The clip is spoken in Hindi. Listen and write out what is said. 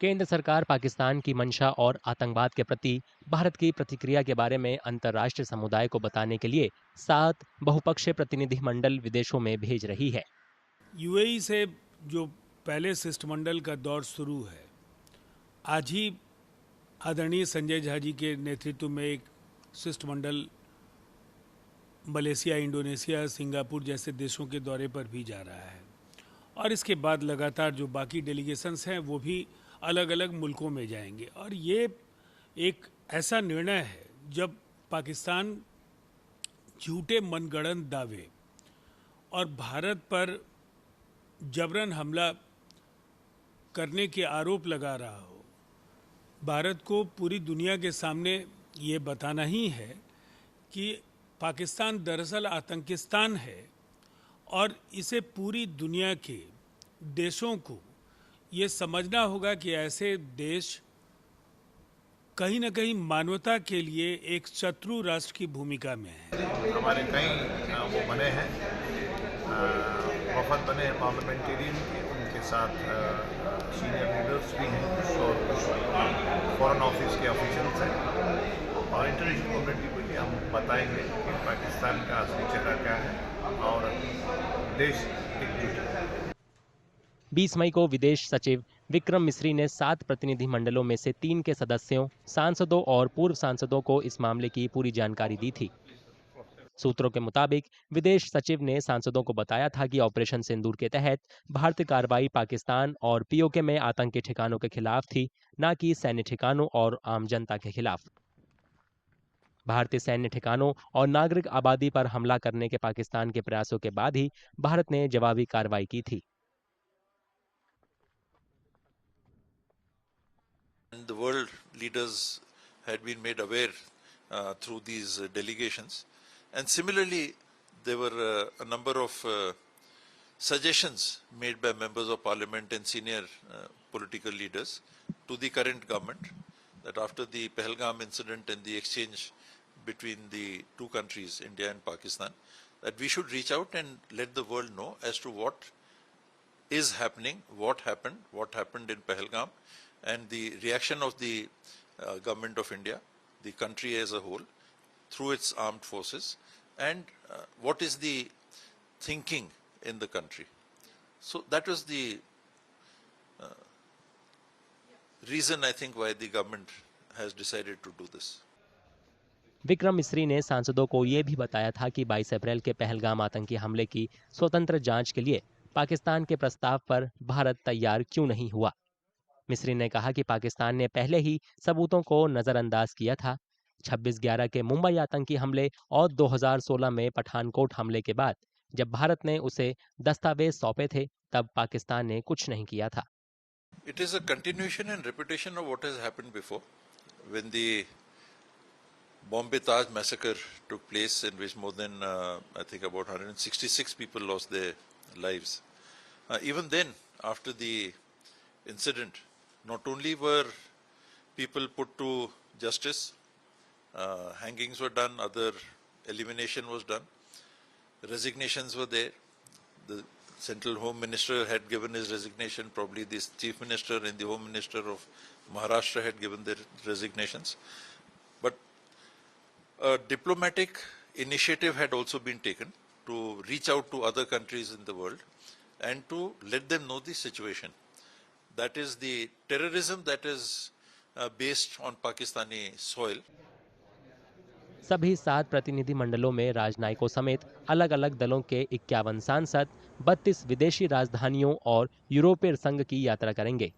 केंद्र सरकार पाकिस्तान की मंशा और आतंकवाद के प्रति भारत की प्रतिक्रिया के बारे में अंतर्राष्ट्रीय समुदाय को बताने के लिए 7 बहुपक्षीय प्रतिनिधिमंडल विदेशों में भेज रही है। यूएई से जो पहले शिष्टमंडल का दौर शुरू है, आज ही आदरणीय संजय झा जी के नेतृत्व में एक शिष्टमंडल मलेशिया, इंडोनेशिया, सिंगापुर जैसे देशों के दौरे पर भी जा रहा है और इसके बाद लगातार जो बाकी डेलीगेशंस हैं वो भी अलग अलग मुल्कों में जाएंगे। और ये एक ऐसा निर्णय है जब पाकिस्तान झूठे मनगढ़ंत दावे और भारत पर जबरन हमला करने के आरोप लगा रहा हो। भारत को पूरी दुनिया के सामने ये बताना ही है कि पाकिस्तान दरअसल आतंकिस्तान है और इसे पूरी दुनिया के देशों को ये समझना होगा कि ऐसे देश कहीं न कहीं मानवता के लिए एक शत्रु राष्ट्र की भूमिका में है। हमारे कई वो बने हैं, वफद बने हैं पार्लियामेंटेरियन के, उनके साथ सीनियर लीडर्स भी हैं और फॉरेन ऑफिस के ऑफिशियल्स हैं और इंटरनेशनल कम्युनिटी को भी हम बताएंगे कि पाकिस्तान का असली चेहरा क्या है और देश एकजुट है। 20 मई को विदेश सचिव विक्रम मिस्री ने 7 प्रतिनिधिमंडलों में से 3 के सदस्यों, सांसदों और पूर्व सांसदों को इस मामले की पूरी जानकारी दी थी। सूत्रों के मुताबिक विदेश सचिव ने सांसदों को बताया था कि ऑपरेशन सिंदूर के तहत भारतीय कार्रवाई पाकिस्तान और पीओके में आतंकी ठिकानों के खिलाफ थी, न कि सैन्य ठिकानों और आम जनता के खिलाफ। भारतीय सैन्य ठिकानों और नागरिक आबादी पर हमला करने के पाकिस्तान के प्रयासों के बाद ही भारत ने जवाबी कार्रवाई की थी। And the world leaders had been made aware through these delegations. And similarly, there were a number of suggestions made by members of parliament and senior political leaders to the current government that after the Pahalgam incident and the exchange between the two countries, India and Pakistan, that we should reach out and let the world know as to what is happening, what happened in Pahalgam, and the reaction of the government of India, the country as a whole, through its armed forces, and what is the thinking in the country. So that was the reason, I think, why the government has decided to do this. Vikram Misri ने सांसदों को यह भी बताया था कि 22 अप्रैल के पहलगाम आतंकी हमले की स्वतंत्र जांच के लिए पाकिस्तान के प्रस्ताव पर भारत तैयार क्यों नहीं हुआ। मिस्री ने कहा कि पाकिस्तान ने पहले ही सबूतों को नजरअंदाज किया था। 26/11 के मुंबई आतंकी हमले और 2016 में पठानकोट हमले के बाद जब भारत ने उसे दस्तावेज सौंपे थे, तब पाकिस्तान ने कुछ नहीं किया था। It is a continuation and repetition of what has happened before. When the Bombay Taj massacre took place, in which more than I think about 166 people lost their lives. Even then, after the incident, not only were people put to justice, hangings were done, other elimination was done, resignations were there. The Central Home Minister had given his resignation, probably the Chief Minister and the Home Minister of Maharashtra had given their resignations. But a diplomatic initiative had also been taken to reach out to other countries in the world and to let them know the situation. That is the terrorism that is based on Pakistani soil. सभी 7 प्रतिनिधि मंडलों में राजनयिकों समेत अलग अलग दलों के 51 सांसद 32 विदेशी राजधानियों और यूरोपीय संघ की यात्रा करेंगे।